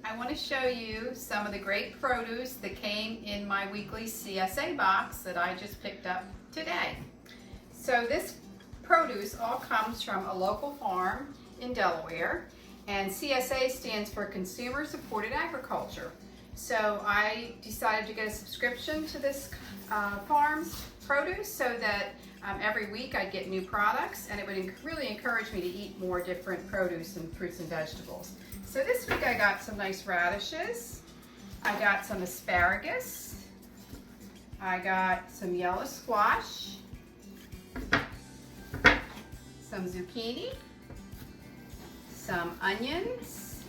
I want to show you some of the great produce that came in my weekly CSA box that I just picked up today. So this produce all comes from a local farm in Delaware, and CSA stands for Consumer Supported Agriculture. So I decided to get a subscription to this farm's produce so that every week I'd get new products, and it would really encourage me to eat more different produce and fruits and vegetables. So this week I got some nice radishes, I got some asparagus, I got some yellow squash, some zucchini, some onions,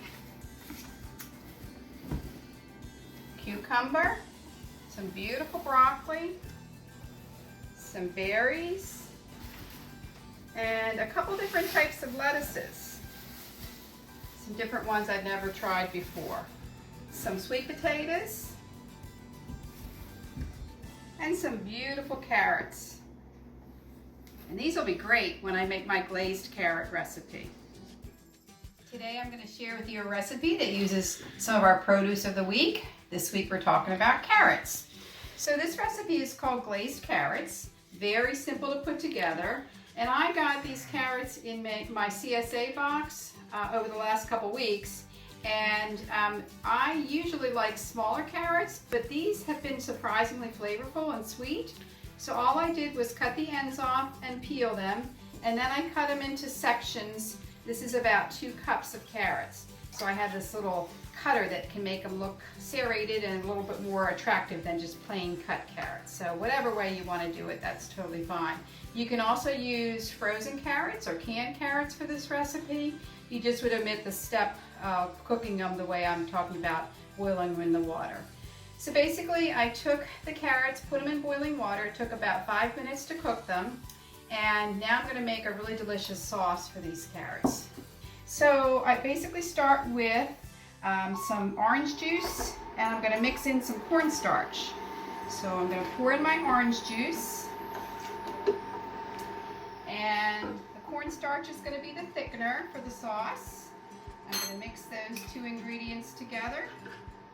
cucumber, some beautiful broccoli, some berries, and a couple different types of lettuces. Some different ones I've never tried before. Some sweet potatoes, and some beautiful carrots. And these will be great when I make my glazed carrot recipe. Today I'm going to share with you a recipe that uses some of our produce of the week. This week we're talking about carrots. So this recipe is called Glazed Carrots. Very simple to put together. And I got these carrots in my CSA box over the last couple weeks. And I usually like smaller carrots, but these have been surprisingly flavorful and sweet. So all I did was cut the ends off and peel them. And then I cut them into sections. This is about 2 cups of carrots. So I have this little cutter that can make them look serrated and a little bit more attractive than just plain cut carrots. So whatever way you want to do it, that's totally fine. You can also use frozen carrots or canned carrots for this recipe. You just would omit the step of cooking them the way I'm talking about, boiling them in the water. So basically I took the carrots, put them in boiling water. It took about 5 minutes to cook them. And now I'm going to make a really delicious sauce for these carrots. So I basically start with some orange juice, and I'm going to mix in some cornstarch. So I'm going to pour in my orange juice, and the cornstarch is going to be the thickener for the sauce. I'm going to mix those 2 ingredients together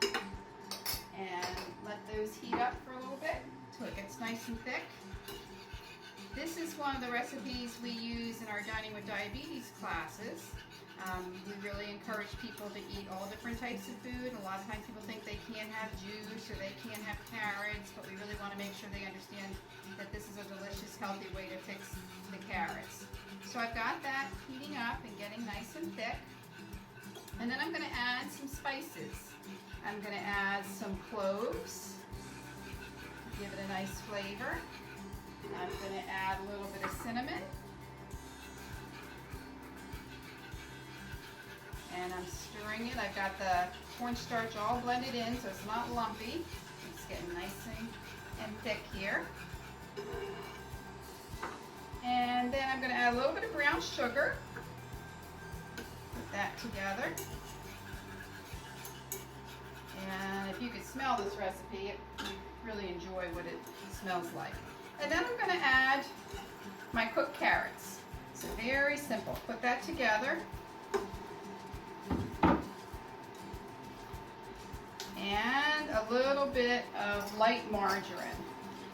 and let those heat up for a little bit until it gets nice and thick. This is one of the recipes we use in our Dining with Diabetes classes. We really encourage people to eat all different types of food. A lot of times people think they can't have juice or they can't have carrots, but we really want to make sure they understand that this is a delicious, healthy way to fix the carrots. So I've got that heating up and getting nice and thick. And then I'm going to add some spices. I'm going to add some cloves, give it a nice flavor. I'm going to add a little bit of cinnamon. And I'm stirring it. I've got the cornstarch all blended in so it's not lumpy. It's getting nice and thick here. And then I'm going to add a little bit of brown sugar. Put that together. And if you could smell this recipe, you'd really enjoy what it smells like. And then I'm going to add my cooked carrots. So very simple. Put that together. And a little bit of light margarine.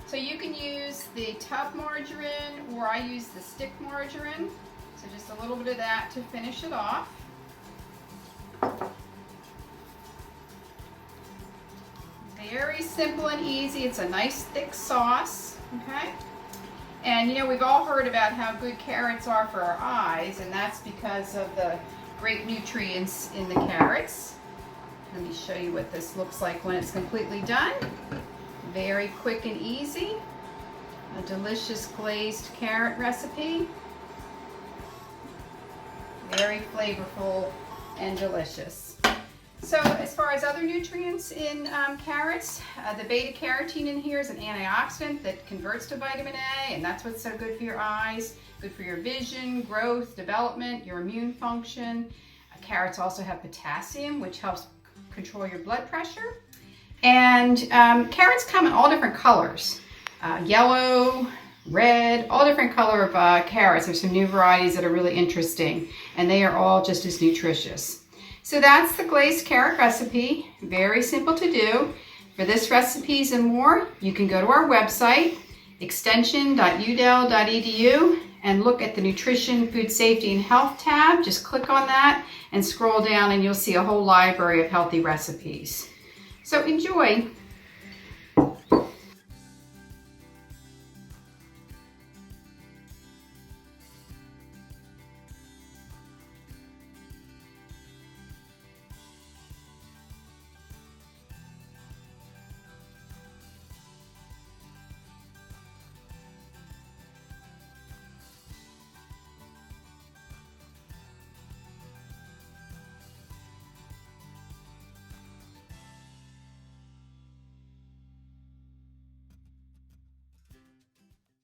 So you can use the tub margarine, or I use the stick margarine. So just a little bit of that to finish it off. Very simple and easy. It's a nice thick sauce, okay? And you know, we've all heard about how good carrots are for our eyes, and that's because of the great nutrients in the carrots. Let me show you what this looks like when it's completely done. Very quick and easy. A delicious glazed carrot recipe. Very flavorful and delicious. So as far as other nutrients in carrots, the beta-carotene in here is an antioxidant that converts to vitamin A, and that's what's so good for your eyes, good for your vision, growth, development, your immune function. Carrots also have potassium, which helps control your blood pressure. And carrots come in all different colors. Yellow, red, all different color of carrots. There's some new varieties that are really interesting, and they are all just as nutritious. So that's the glazed carrot recipe. Very simple to do. For this recipes and more, you can go to our website, extension.udel.edu, and look at the Nutrition, Food Safety, and Health tab. Just click on that and scroll down and you'll see a whole library of healthy recipes. So enjoy.